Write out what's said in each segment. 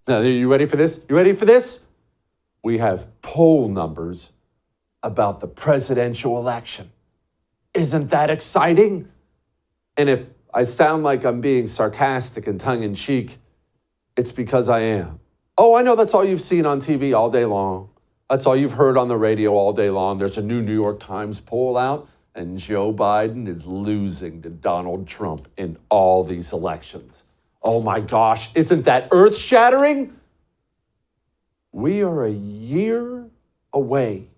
Now, are you ready for this? You ready for this? We have poll numbers about the presidential election. Isn't that exciting? And if I sound like I'm being sarcastic and tongue-in-cheek, it's because I am. Oh, I know that's all you've seen on TV all day long. That's all you've heard on the radio all day long. There's a new New York Times poll out, and Joe Biden is losing to Donald Trump in all these elections. Oh my gosh, isn't that earth-shattering? We are a year away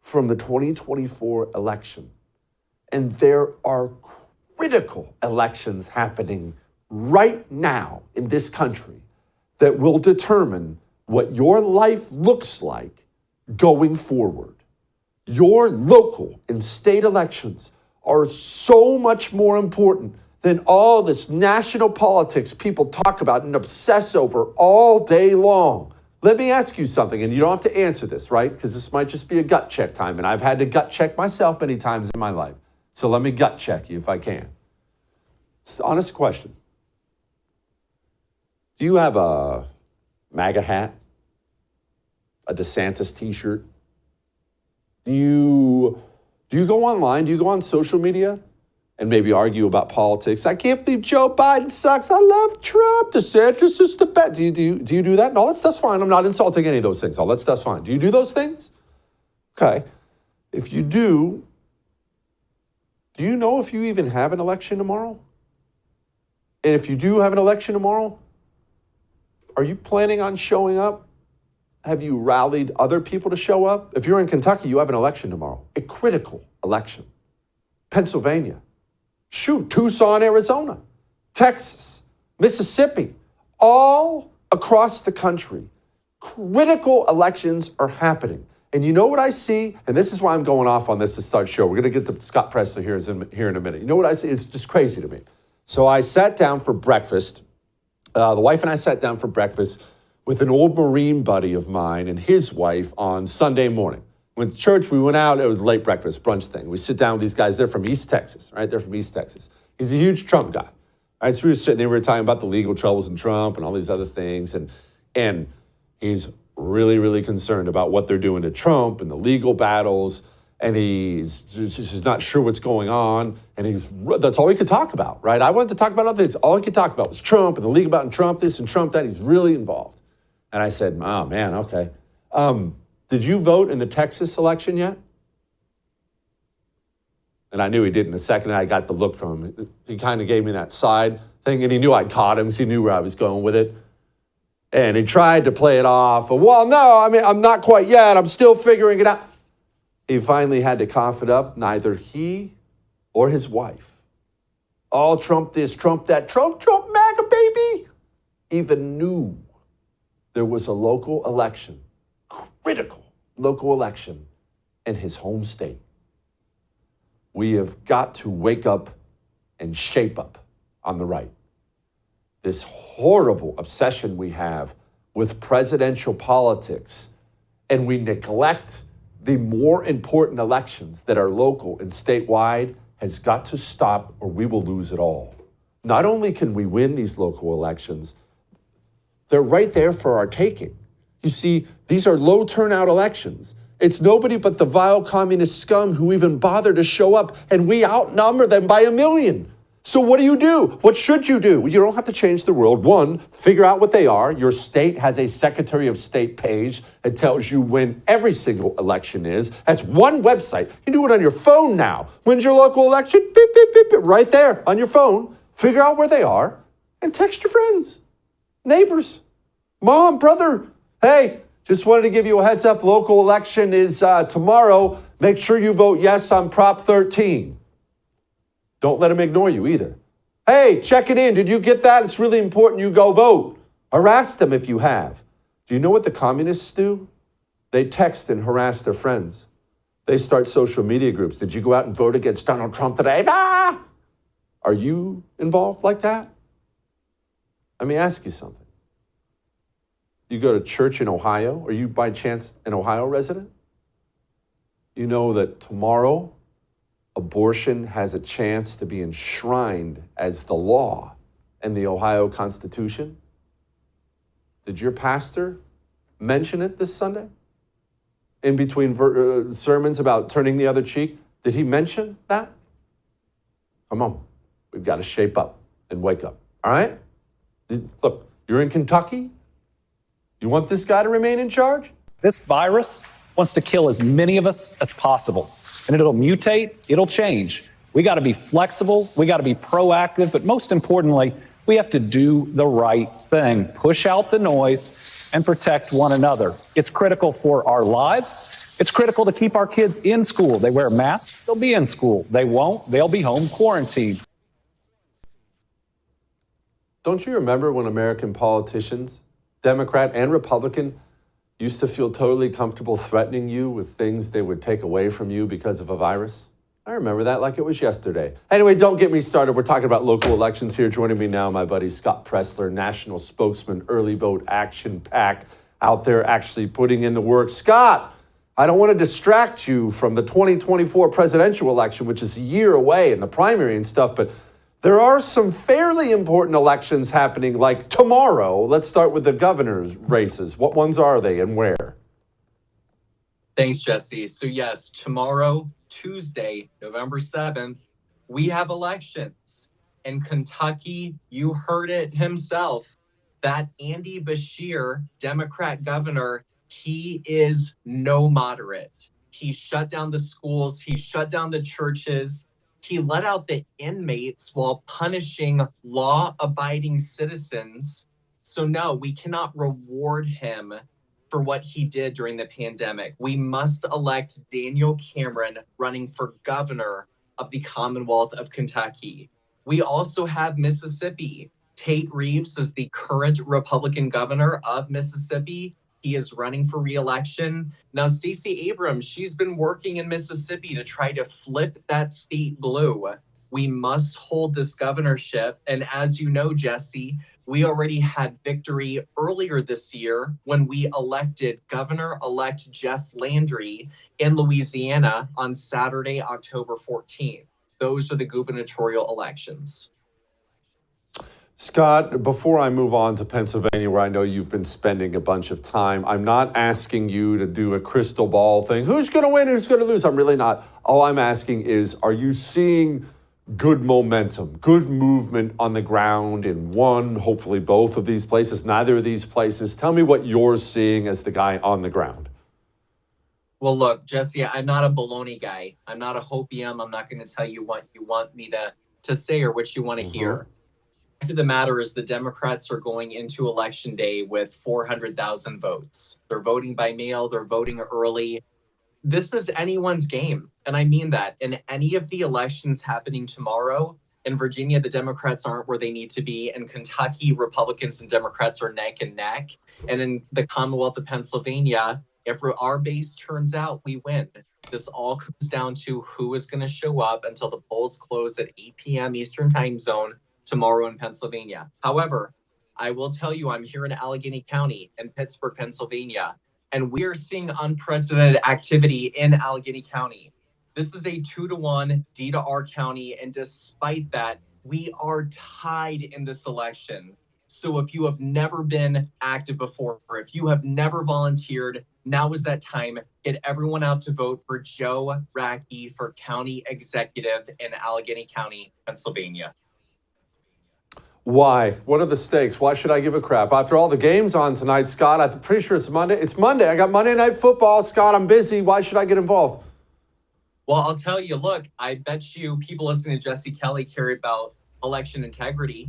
from the 2024 election, and there are critical elections happening right now in this country that will determine what your life looks like going forward. Your local and state elections are so much more important than all this national politics people talk about and obsess over all day long. Let me ask you something, and you don't have to answer this, right? Because this might just be a gut check time, and I've had to gut check myself many times in my life. So let me gut check you if I can. It's an honest question. Do you have a MAGA hat? A DeSantis t-shirt? Do you go online? Do you go on social media and maybe argue about politics? I can't believe Joe Biden sucks. I love Trump. DeSantis is the best. Do you do that? No, that's fine. I'm not insulting any of those things. That's fine. Do you do those things? Okay. If you do you know if you even have an election tomorrow? And if you do have an election tomorrow, are you planning on showing up? Have you rallied other people to show up? If you're in Kentucky, you have an election tomorrow, a critical election. Pennsylvania, Tucson, Arizona, Texas, Mississippi, all across the country, critical elections are happening. And you know what I see? And this is why I'm going off on this to start show. We're going to get to Scott Presler here in a minute. You know what I see? It's just crazy to me. So I sat down for breakfast. The wife and I sat down for breakfast with an old Marine buddy of mine and his wife on Sunday morning. Went to church, we went out, it was a late breakfast, brunch thing. We sit down with these guys, they're from East Texas, right? They're from East Texas. He's a huge Trump guy. Right? So we were sitting there, we were talking about the legal troubles in Trump and all these other things. And he's really, really concerned about what they're doing to Trump and the legal battles. And he's just not sure what's going on. And that's all he could talk about, right? I wanted to talk about other things. All he could talk about was Trump and the legal battle and Trump this and Trump that. He's really involved. And I said, oh man, okay. Did you vote in the Texas election yet? And I knew he did in a second. I got the look from him. He kind of gave me that side thing, and he knew I'd caught him because he knew where I was going with it. And he tried to play it off. Well, no, I mean, I'm not quite yet. I'm still figuring it out. He finally had to cough it up. Neither he or his wife, all Trump this, Trump that, Trump, MAGA, baby, even knew there was a local election, critical local election in his home state. We have got to wake up and shape up on the right. This horrible obsession we have with presidential politics, and we neglect the more important elections that are local and statewide, has got to stop or we will lose it all. Not only can we win these local elections, they're right there for our taking. You see, these are low turnout elections. It's nobody but the vile communist scum who even bother to show up, and we outnumber them by 1 million. So what do? What should you do? You don't have to change the world. One, figure out what they are. Your state has a Secretary of State page that tells you when every single election is. That's one website. You can do it on your phone now. When's your local election? Beep, beep, beep, beep. Right there on your phone. Figure out where they are and text your friends, neighbors, mom, brother. Hey, just wanted to give you a heads up. Local election is tomorrow. Make sure you vote yes on Prop 13. Don't let them ignore you either. Hey, check it in. Did you get that? It's really important you go vote. Harass them if you have. Do you know what the communists do? They text and harass their friends. They start social media groups. Did you go out and vote against Donald Trump today? Ah! Are you involved like that? Let me ask you something. You go to church in Ohio? Are you by chance an Ohio resident? You know that tomorrow, abortion has a chance to be enshrined as the law in the Ohio Constitution? Did your pastor mention it this Sunday? In between sermons about turning the other cheek, did he mention that? Come on, we've got to shape up and wake up, all right? Look, you're in Kentucky. You want this guy to remain in charge? This virus wants to kill as many of us as possible, and it'll mutate, it'll change. We got to be flexible, we got to be proactive, but most importantly, we have to do the right thing, push out the noise, and protect one another. It's critical for our lives. It's critical to keep our kids in school. They wear masks, they'll be in school. They won't, they'll be home quarantined. Don't you remember when American politicians, Democrat and Republican, used to feel totally comfortable threatening you with things they would take away from you because of a virus? I remember that like it was yesterday. Anyway, don't get me started. We're talking about local elections here. Joining me now, my buddy Scott Presler, national spokesman, early vote action pack, out there actually putting in the work. Scott, I don't want to distract you from the 2024 presidential election, which is a year away, and the primary and stuff, but there are some fairly important elections happening like tomorrow. Let's start with the governor's races. What ones are they and where? Thanks, Jesse. So yes, tomorrow, Tuesday, November 7th, we have elections. In Kentucky, you heard it himself, that Andy Beshear, Democrat governor, he is no moderate. He shut down the schools, he shut down the churches, he let out the inmates while punishing law-abiding citizens. So no, we cannot reward him for what he did during the pandemic. We must elect Daniel Cameron running for governor of the Commonwealth of Kentucky. We also have Mississippi. Tate Reeves is the current Republican governor of Mississippi. He is running for re-election. Now, Stacey Abrams, she's been working in Mississippi to try to flip that state blue. We must hold this governorship. And as you know, Jesse, we already had victory earlier this year when we elected Governor-elect Jeff Landry in Louisiana on Saturday, October 14th. Those are the gubernatorial elections. Scott, before I move on to Pennsylvania, where I know you've been spending a bunch of time, I'm not asking you to do a crystal ball thing. Who's going to win? Who's going to lose? I'm really not. All I'm asking is, are you seeing good momentum, good movement on the ground in one, hopefully both of these places, neither of these places? Tell me what you're seeing as the guy on the ground. Well, look, Jesse, I'm not a baloney guy. I'm not a hopium. I'm not going to tell you what you want me to say or what you want to hear. The fact of the matter is the Democrats are going into Election Day with 400,000 votes. They're voting by mail. They're voting early. This is anyone's game. And I mean that. In any of the elections happening tomorrow, in Virginia, the Democrats aren't where they need to be. In Kentucky, Republicans and Democrats are neck and neck. And in the Commonwealth of Pennsylvania, if our base turns out, we win. This all comes down to who is going to show up until the polls close at 8 p.m. Eastern time zone tomorrow in Pennsylvania. However, I will tell you, I'm here in Allegheny County in Pittsburgh, Pennsylvania, and we are seeing unprecedented activity in Allegheny County. This is a 2-to-1 D to R county, and despite that, we are tied in this election. So if you have never been active before, or if you have never volunteered, now is that time. Get everyone out to vote for Joe Rackey for county executive in Allegheny County, Pennsylvania. Why? What are the stakes? Why should I give a crap? After all the games on tonight, Scott, I'm pretty sure it's Monday. It's Monday. I got Monday Night Football. Scott, I'm busy. Why should I get involved? Well, I'll tell you, look, I bet you people listening to Jesse Kelly care about election integrity,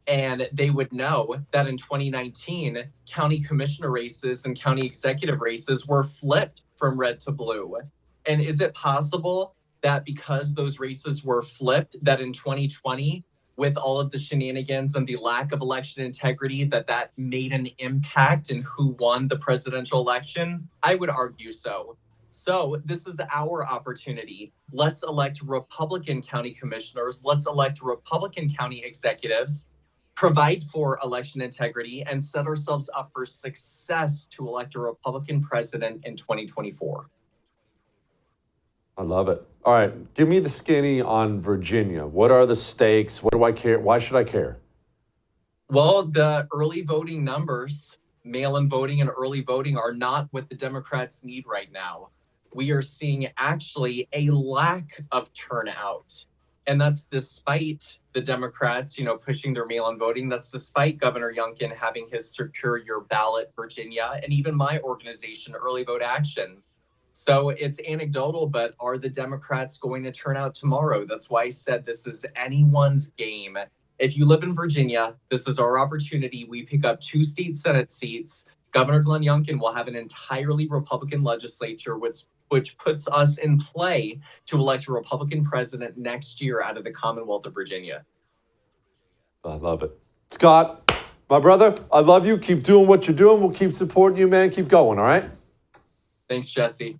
and they would know that in 2019, county commissioner races and county executive races were flipped from red to blue. And is it possible that because those races were flipped, that in 2020, with all of the shenanigans and the lack of election integrity, that made an impact in who won the presidential election? I would argue so. So this is our opportunity. Let's elect Republican county commissioners. Let's elect Republican county executives, provide for election integrity, and set ourselves up for success to elect a Republican president in 2024. I love it. All right, give me the skinny on Virginia. What are the stakes? What do I care? Why should I care? Well, the early voting numbers mail-in voting and early voting are not what the Democrats need right now. We are seeing actually a lack of turnout. And that's despite the Democrats, pushing their mail-in voting. That's despite Governor Youngkin having his Secure Your Ballot Virginia, and even my organization, Early Vote Action. So it's anecdotal, but are the Democrats going to turn out tomorrow? That's why I said this is anyone's game. If you live in Virginia, this is our opportunity. We pick up 2 state Senate seats. Governor Glenn Youngkin will have an entirely Republican legislature, which puts us in play to elect a Republican president next year out of the Commonwealth of Virginia. I love it. Scott, my brother, I love you. Keep doing what you're doing. We'll keep supporting you, man. Keep going, all right? Thanks, Jesse.